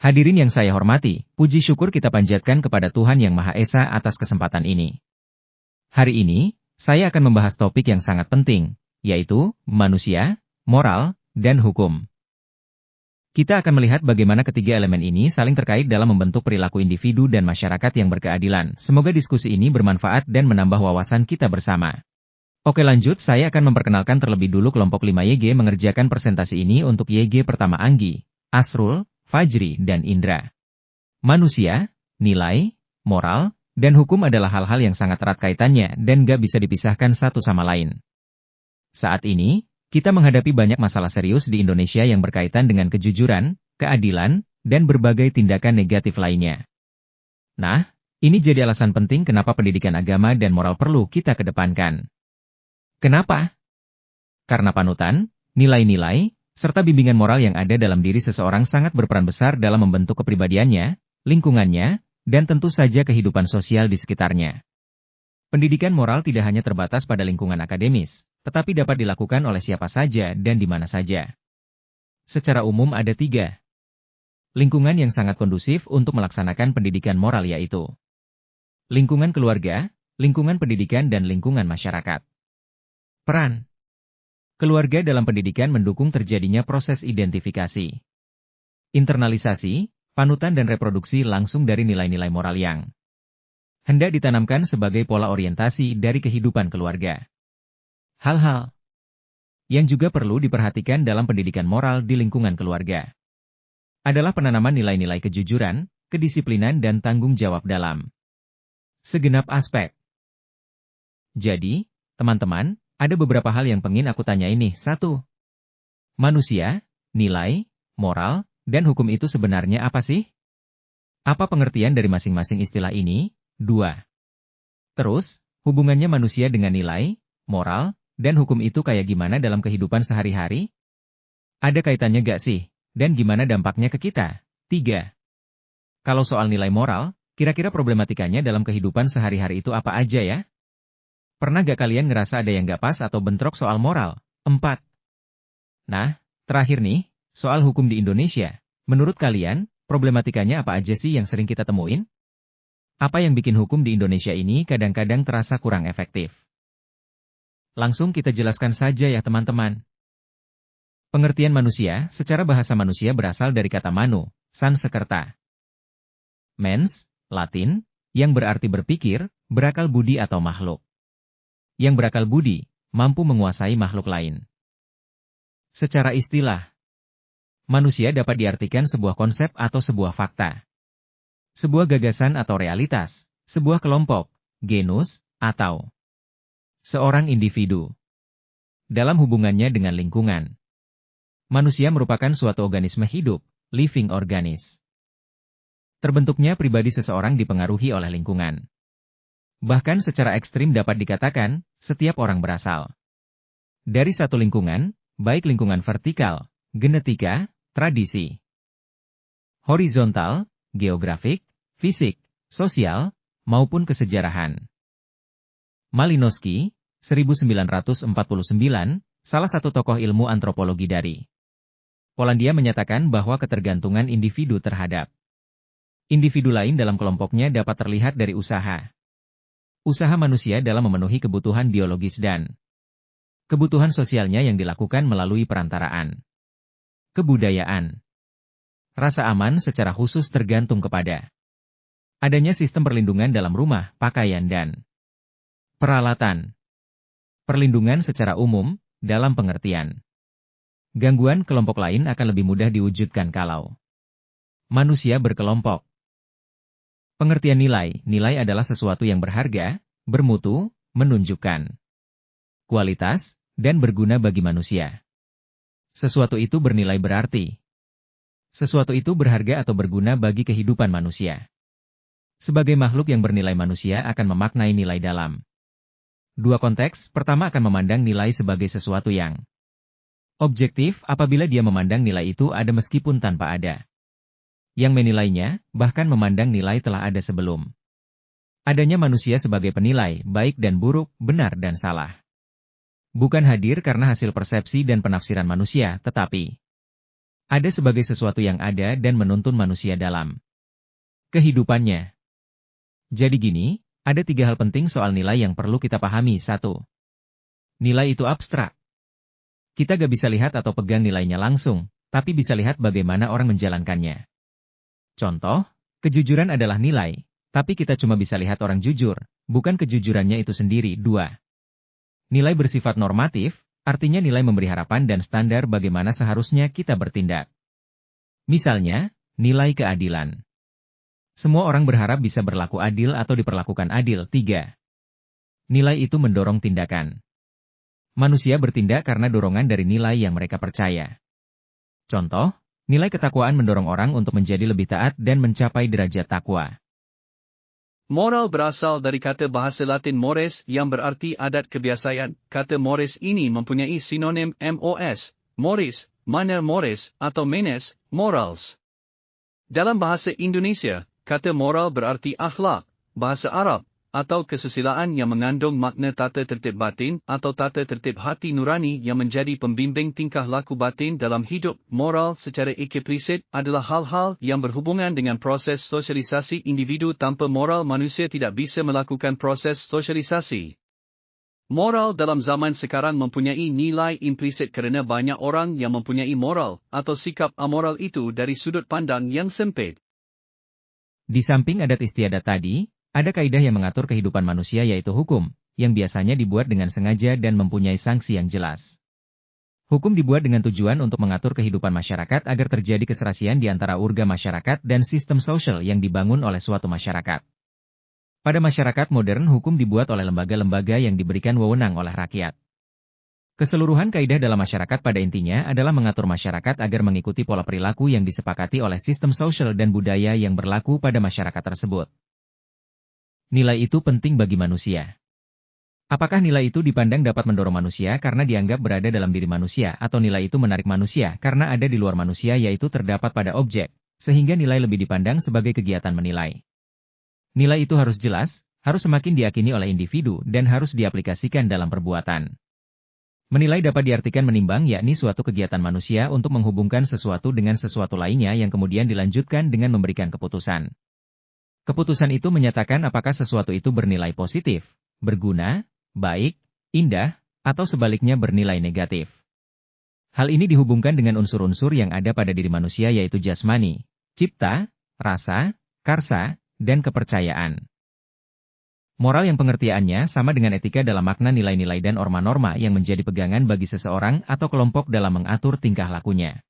Hadirin yang saya hormati, puji syukur kita panjatkan kepada Tuhan Yang Maha Esa atas kesempatan ini. Hari ini, saya akan membahas topik yang sangat penting, yaitu manusia, moral, dan hukum. Kita akan melihat bagaimana ketiga elemen ini saling terkait dalam membentuk perilaku individu dan masyarakat yang berkeadilan. Semoga diskusi ini bermanfaat dan menambah wawasan kita bersama. Oke lanjut, saya akan memperkenalkan terlebih dulu kelompok 5YG mengerjakan presentasi ini untuk YG pertama Anggi, Asrul, Fajri, dan Indra. Manusia, nilai, moral, dan hukum adalah hal-hal yang sangat erat kaitannya dan gak bisa dipisahkan satu sama lain. Saat ini, kita menghadapi banyak masalah serius di Indonesia yang berkaitan dengan kejujuran, keadilan, dan berbagai tindakan negatif lainnya. Nah, ini jadi alasan penting kenapa pendidikan agama dan moral perlu kita kedepankan. Kenapa? Karena panutan, nilai-nilai, serta bimbingan moral yang ada dalam diri seseorang sangat berperan besar dalam membentuk kepribadiannya, lingkungannya, dan tentu saja kehidupan sosial di sekitarnya. Pendidikan moral tidak hanya terbatas pada lingkungan akademis, tetapi dapat dilakukan oleh siapa saja dan di mana saja. Secara umum ada 3 lingkungan yang sangat kondusif untuk melaksanakan pendidikan moral, yaitu lingkungan keluarga, lingkungan pendidikan, dan lingkungan masyarakat. Peran keluarga dalam pendidikan mendukung terjadinya proses identifikasi, internalisasi, panutan dan reproduksi langsung dari nilai-nilai moral yang hendak ditanamkan sebagai pola orientasi dari kehidupan keluarga. Hal-hal yang juga perlu diperhatikan dalam pendidikan moral di lingkungan keluarga adalah penanaman nilai-nilai kejujuran, kedisiplinan, dan tanggung jawab dalam segenap aspek. Jadi, teman-teman, ada beberapa hal yang pengen aku tanya ini. 1. Manusia, nilai, moral, dan hukum itu sebenarnya apa sih? Apa pengertian dari masing-masing istilah ini? 2. Terus, hubungannya manusia dengan nilai, moral, dan hukum itu kayak gimana dalam kehidupan sehari-hari? Ada kaitannya gak sih? Dan gimana dampaknya ke kita? 3. Kalau soal nilai moral, kira-kira problematikanya dalam kehidupan sehari-hari itu apa aja ya? Pernah gak kalian ngerasa ada yang gak pas atau bentrok soal moral? 4. Nah, terakhir nih, soal hukum di Indonesia. Menurut kalian, problematikanya apa aja sih yang sering kita temuin? Apa yang bikin hukum di Indonesia ini kadang-kadang terasa kurang efektif? Langsung kita jelaskan saja ya teman-teman. Pengertian manusia, secara bahasa manusia berasal dari kata manu, Sanskerta. Mens, Latin, yang berarti berpikir, berakal budi atau makhluk. Yang berakal budi, mampu menguasai makhluk lain. Secara istilah, manusia dapat diartikan sebuah konsep atau sebuah fakta. Sebuah gagasan atau realitas, sebuah kelompok, genus, atau seorang individu. Dalam hubungannya dengan lingkungan, manusia merupakan suatu organisme hidup, living organism. Terbentuknya pribadi seseorang dipengaruhi oleh lingkungan. Bahkan secara ekstrim dapat dikatakan, setiap orang berasal dari satu lingkungan, baik lingkungan vertikal, genetika, tradisi, horizontal, geografik, fisik, sosial, maupun kesejarahan. Malinowski, 1949, salah satu tokoh ilmu antropologi dari Polandia menyatakan bahwa ketergantungan individu terhadap individu lain dalam kelompoknya dapat terlihat dari usaha manusia dalam memenuhi kebutuhan biologis dan kebutuhan sosialnya yang dilakukan melalui perantaraan kebudayaan. Rasa aman secara khusus tergantung kepada adanya sistem perlindungan dalam rumah, pakaian, dan peralatan. Perlindungan secara umum, dalam pengertian gangguan kelompok lain akan lebih mudah diwujudkan kalau manusia berkelompok. Pengertian nilai adalah sesuatu yang berharga, bermutu, menunjukkan kualitas, dan berguna bagi manusia. Sesuatu itu bernilai berarti. Sesuatu itu berharga atau berguna bagi kehidupan manusia. Sebagai makhluk yang bernilai, manusia akan memaknai nilai dalam 2 konteks. Pertama, akan memandang nilai sebagai sesuatu yang objektif apabila dia memandang nilai itu ada meskipun tanpa ada yang menilainya, bahkan memandang nilai telah ada sebelum adanya manusia sebagai penilai, baik dan buruk, benar dan salah. Bukan hadir karena hasil persepsi dan penafsiran manusia, tetapi Ada sebagai sesuatu yang ada dan menuntun manusia dalam kehidupannya. Jadi gini, ada 3 hal penting soal nilai yang perlu kita pahami. 1. Nilai itu abstrak. Kita gak bisa lihat atau pegang nilainya langsung, tapi bisa lihat bagaimana orang menjalankannya. Contoh, kejujuran adalah nilai, tapi kita cuma bisa lihat orang jujur, bukan kejujurannya itu sendiri. 2. Nilai bersifat normatif, artinya nilai memberi harapan dan standar bagaimana seharusnya kita bertindak. Misalnya, nilai keadilan. Semua orang berharap bisa berlaku adil atau diperlakukan adil. 3. Nilai itu mendorong tindakan. Manusia bertindak karena dorongan dari nilai yang mereka percaya. Contoh, nilai ketakwaan mendorong orang untuk menjadi lebih taat dan mencapai derajat takwa. Moral berasal dari kata bahasa Latin mores yang berarti adat kebiasaan. Kata mores ini mempunyai sinonim mos, moris, mana mores, atau menes, morals. Dalam bahasa Indonesia, kata moral berarti akhlak, bahasa Arab, atau kesusilaan yang mengandung makna tata tertib batin atau tata tertib hati nurani yang menjadi pembimbing tingkah laku batin dalam hidup. Moral secara implisit adalah hal-hal yang berhubungan dengan proses sosialisasi individu. Tanpa moral manusia tidak bisa melakukan proses sosialisasi. Moral dalam zaman sekarang mempunyai nilai implisit kerana banyak orang yang mempunyai moral atau sikap amoral itu dari sudut pandang yang sempit. Di samping adat istiadat tadi, ada kaidah yang mengatur kehidupan manusia yaitu hukum, yang biasanya dibuat dengan sengaja dan mempunyai sanksi yang jelas. Hukum dibuat dengan tujuan untuk mengatur kehidupan masyarakat agar terjadi keserasian di antara urga masyarakat dan sistem sosial yang dibangun oleh suatu masyarakat. Pada masyarakat modern hukum dibuat oleh lembaga-lembaga yang diberikan wewenang oleh rakyat. Keseluruhan kaidah dalam masyarakat pada intinya adalah mengatur masyarakat agar mengikuti pola perilaku yang disepakati oleh sistem sosial dan budaya yang berlaku pada masyarakat tersebut. Nilai itu penting bagi manusia. Apakah nilai itu dipandang dapat mendorong manusia karena dianggap berada dalam diri manusia atau nilai itu menarik manusia karena ada di luar manusia yaitu terdapat pada objek, sehingga nilai lebih dipandang sebagai kegiatan menilai. Nilai itu harus jelas, harus semakin diyakini oleh individu dan harus diaplikasikan dalam perbuatan. Menilai dapat diartikan menimbang yakni suatu kegiatan manusia untuk menghubungkan sesuatu dengan sesuatu lainnya yang kemudian dilanjutkan dengan memberikan keputusan. Keputusan itu menyatakan apakah sesuatu itu bernilai positif, berguna, baik, indah, atau sebaliknya bernilai negatif. Hal ini dihubungkan dengan unsur-unsur yang ada pada diri manusia yaitu jasmani, cipta, rasa, karsa, dan kepercayaan. Moral yang pengertiannya sama dengan etika dalam makna nilai-nilai dan norma-norma yang menjadi pegangan bagi seseorang atau kelompok dalam mengatur tingkah lakunya.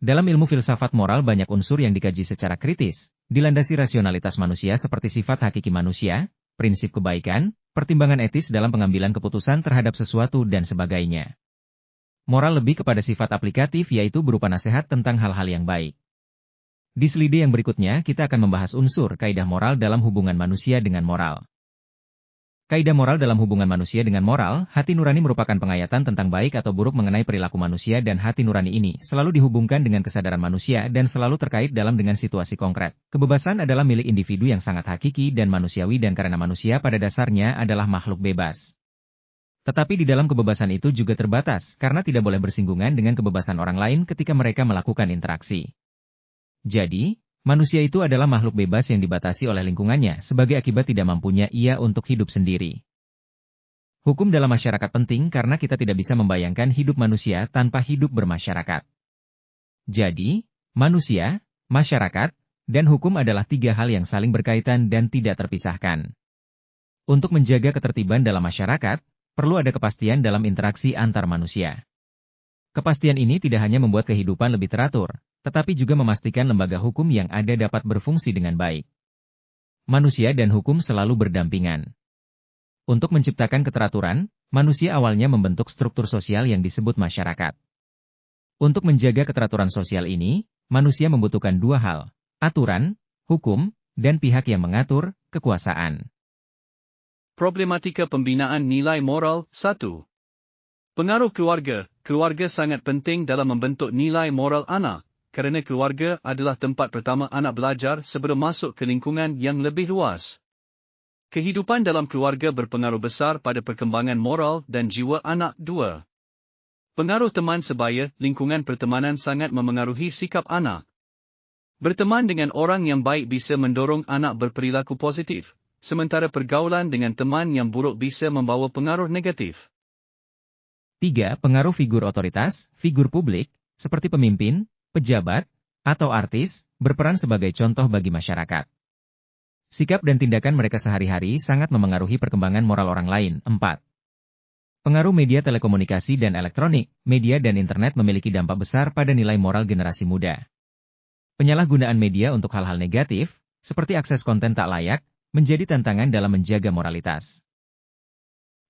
Dalam ilmu filsafat moral banyak unsur yang dikaji secara kritis, dilandasi rasionalitas manusia seperti sifat hakiki manusia, prinsip kebaikan, pertimbangan etis dalam pengambilan keputusan terhadap sesuatu dan sebagainya. Moral lebih kepada sifat aplikatif yaitu berupa nasihat tentang hal-hal yang baik. Di slide yang berikutnya kita akan membahas unsur kaidah moral dalam hubungan manusia dengan moral. Kaidah moral dalam hubungan manusia dengan moral, hati nurani merupakan pengayatan tentang baik atau buruk mengenai perilaku manusia dan hati nurani ini selalu dihubungkan dengan kesadaran manusia dan selalu terkait dalam dengan situasi konkret. Kebebasan adalah milik individu yang sangat hakiki dan manusiawi dan karena manusia pada dasarnya adalah makhluk bebas. Tetapi di dalam kebebasan itu juga terbatas karena tidak boleh bersinggungan dengan kebebasan orang lain ketika mereka melakukan interaksi. Jadi, manusia itu adalah makhluk bebas yang dibatasi oleh lingkungannya sebagai akibat tidak mampunya ia untuk hidup sendiri. Hukum dalam masyarakat penting karena kita tidak bisa membayangkan hidup manusia tanpa hidup bermasyarakat. Jadi, manusia, masyarakat, dan hukum adalah 3 hal yang saling berkaitan dan tidak terpisahkan. Untuk menjaga ketertiban dalam masyarakat, perlu ada kepastian dalam interaksi antar manusia. Kepastian ini tidak hanya membuat kehidupan lebih teratur, tetapi juga memastikan lembaga hukum yang ada dapat berfungsi dengan baik. Manusia dan hukum selalu berdampingan. Untuk menciptakan keteraturan, manusia awalnya membentuk struktur sosial yang disebut masyarakat. Untuk menjaga keteraturan sosial ini, manusia membutuhkan 2 hal, aturan, hukum, dan pihak yang mengatur, kekuasaan. Problematika pembinaan nilai moral. 1. Pengaruh keluarga. Keluarga sangat penting dalam membentuk nilai moral anak. Kerana keluarga adalah tempat pertama anak belajar sebelum masuk ke lingkungan yang lebih luas. Kehidupan dalam keluarga berpengaruh besar pada perkembangan moral dan jiwa anak. 2. Pengaruh teman sebaya, lingkungan pertemanan sangat memengaruhi sikap anak. Berteman dengan orang yang baik bisa mendorong anak berperilaku positif, sementara pergaulan dengan teman yang buruk bisa membawa pengaruh negatif. 3. Pengaruh figur otoritas, figur publik, seperti pemimpin, pejabat, atau artis, berperan sebagai contoh bagi masyarakat. Sikap dan tindakan mereka sehari-hari sangat memengaruhi perkembangan moral orang lain. 4. Pengaruh media telekomunikasi dan elektronik, media dan internet memiliki dampak besar pada nilai moral generasi muda. Penyalahgunaan media untuk hal-hal negatif, seperti akses konten tak layak, menjadi tantangan dalam menjaga moralitas.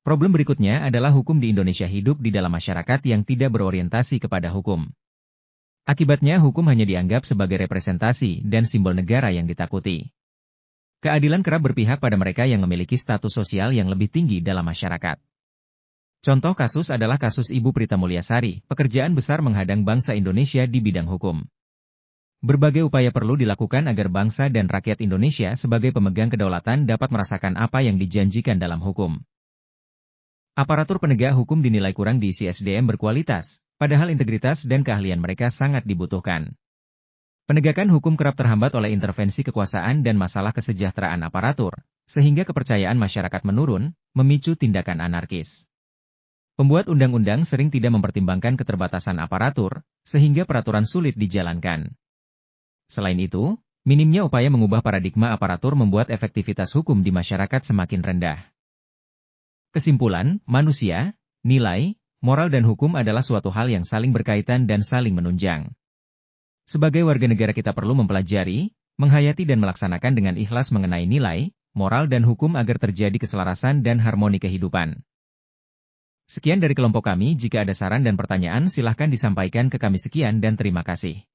Problem berikutnya adalah hukum di Indonesia hidup di dalam masyarakat yang tidak berorientasi kepada hukum. Akibatnya hukum hanya dianggap sebagai representasi dan simbol negara yang ditakuti. Keadilan kerap berpihak pada mereka yang memiliki status sosial yang lebih tinggi dalam masyarakat. Contoh kasus adalah kasus Ibu Prita Mulyasari, pekerjaan besar menghadang bangsa Indonesia di bidang hukum. Berbagai upaya perlu dilakukan agar bangsa dan rakyat Indonesia sebagai pemegang kedaulatan dapat merasakan apa yang dijanjikan dalam hukum. Aparatur penegak hukum dinilai kurang diisi SDM berkualitas, padahal integritas dan keahlian mereka sangat dibutuhkan. Penegakan hukum kerap terhambat oleh intervensi kekuasaan dan masalah kesejahteraan aparatur, sehingga kepercayaan masyarakat menurun, memicu tindakan anarkis. Pembuat undang-undang sering tidak mempertimbangkan keterbatasan aparatur, sehingga peraturan sulit dijalankan. Selain itu, minimnya upaya mengubah paradigma aparatur membuat efektivitas hukum di masyarakat semakin rendah. Kesimpulan, manusia, nilai, moral dan hukum adalah suatu hal yang saling berkaitan dan saling menunjang. Sebagai warga negara kita perlu mempelajari, menghayati dan melaksanakan dengan ikhlas mengenai nilai, moral dan hukum agar terjadi keselarasan dan harmoni kehidupan. Sekian dari kelompok kami, jika ada saran dan pertanyaan silahkan disampaikan ke kami. Sekian dan terima kasih.